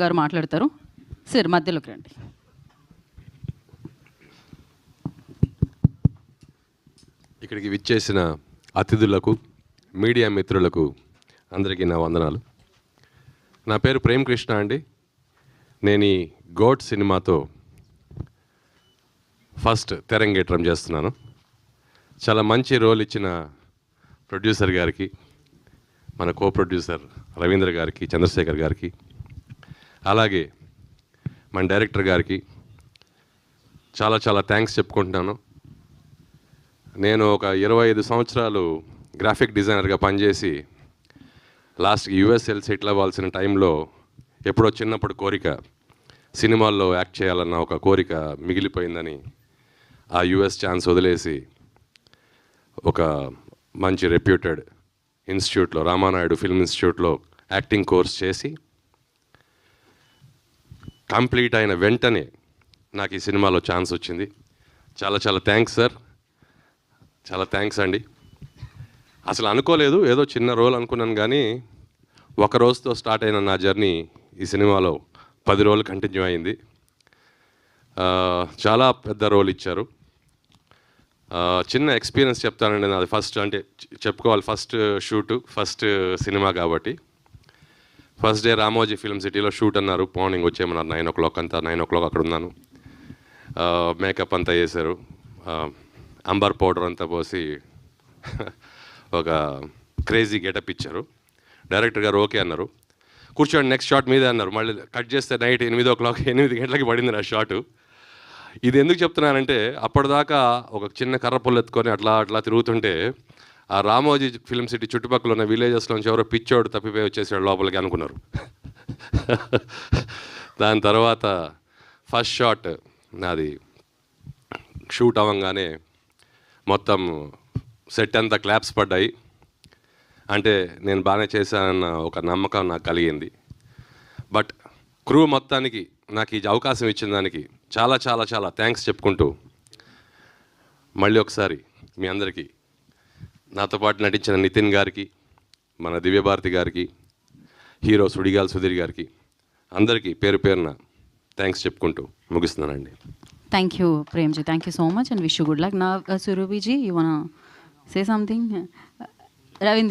గారు మాట్లాడతారు. సార్ మధ్యలోకి రండి. ఇక్కడికి విచ్చేసిన అతిథులకు, మీడియా మిత్రులకు అందరికీ నా వందనాలు. నా పేరు ప్రేమ్ కృష్ణ అండి. నేను ఈ గోట్ సినిమాతో ఫస్ట్ తెరంగేట్రం చేస్తున్నాను. చాలా మంచి రోల్ ఇచ్చిన ప్రొడ్యూసర్ గారికి, మన కో ప్రొడ్యూసర్ రవీంద్ర గారికి, చంద్రశేఖర్ గారికి, అలాగే మన డైరెక్టర్ గారికి చాలా చాలా థ్యాంక్స్ చెప్పుకుంటున్నాను. నేను ఒక 25 సంవత్సరాలు గ్రాఫిక్ డిజైనర్గా పనిచేసి లాస్ట్కి యూఎస్ఎల్ సెటిల్ అవ్వాల్సిన టైంలో ఎప్పుడో చిన్నప్పుడు కోరిక సినిమాల్లో యాక్ట్ చేయాలన్న ఒక కోరిక మిగిలిపోయిందని ఆ యూఎస్ ఛాన్స్ వదిలేసి ఒక మంచి రెప్యూటెడ్ ఇన్స్టిట్యూట్లో, రామానాయుడు ఫిల్మ్ ఇన్స్టిట్యూట్లో యాక్టింగ్ కోర్స్ చేసి కంప్లీట్ అయిన వెంటనే నాకు ఈ సినిమాలో ఛాన్స్ వచ్చింది. చాలా చాలా థ్యాంక్స్ సార్, చాలా థ్యాంక్స్ అండి. అసలు అనుకోలేదు, ఏదో చిన్న రోల్ అనుకున్నాను, కానీ ఒక రోజుతో స్టార్ట్ అయిన నా జర్నీ ఈ సినిమాలో 10 రోజులు కంటిన్యూ అయింది. చాలా పెద్ద రోల్ ఇచ్చారు. చిన్న ఎక్స్పీరియన్స్ చెప్తానండి. నాది ఫస్ట్, అంటే చెప్పుకోవాలి, ఫస్ట్ షూటు, ఫస్ట్ సినిమా కాబట్టి. ఫస్ట్ డే రామోజీ ఫిల్మ్ సిటీలో షూట్ అన్నారు. మార్నింగ్ వచ్చేయమన్నారు 9 o'clock అంతా. 9 o'clock అక్కడ ఉన్నాను. మేకప్ అంతా చేశారు, అంబర్ పౌడర్ అంతా పోసి ఒక క్రేజీ గెటప్ ఇచ్చారు. డైరెక్టర్ గారు ఓకే అన్నారు. కూర్చోండి, నెక్స్ట్ షాట్ మీదే అన్నారు. మళ్ళీ కట్ చేస్తే నైట్ 8 o'clock, 8 గంటలకి పడింది నా షాటు. ఇది ఎందుకు చెప్తున్నానంటే, అప్పటిదాకా ఒక చిన్న కర్ర పుల్ల ఎత్తుకొని అట్లా అట్లా తిరుగుతుంటే ఆ రామోజీ ఫిల్మ్ సిటీ చుట్టుపక్కల ఉన్న విలేజెస్లోంచి ఎవరో పిచ్చోడు తప్పిపోయి వచ్చేసాడు లోపలికి అనుకున్నారు. దాని తర్వాత ఫస్ట్ షాట్ నాది షూట్ అవ్వగానే మొత్తం సెట్ అంతా క్లాప్స్ పడ్డాయి. అంటే నేను బాగానే చేశానన్న ఒక నమ్మకం నాకు కలిగింది. బట్ క్రూ మొత్తానికి నాకు ఈ అవకాశం ఇచ్చిన దానికి చాలా చాలా చాలా థ్యాంక్స్ చెప్పుకుంటూ, మళ్ళీ ఒకసారి మీ అందరికీ, నాతో పాటు నటించిన నితిన్ గారికి, మన దివ్యభారతి గారికి, హీరో సుడిగాల్ సుధీర్ గారికి, అందరికీ పేరు పేరున థ్యాంక్స్ చెప్పుకుంటూ ముగిస్తున్నానండి. Thank you, Premji. Thank you so much and wish you good luck. Now, Surabhi ji, you wanna say something? Ravindra.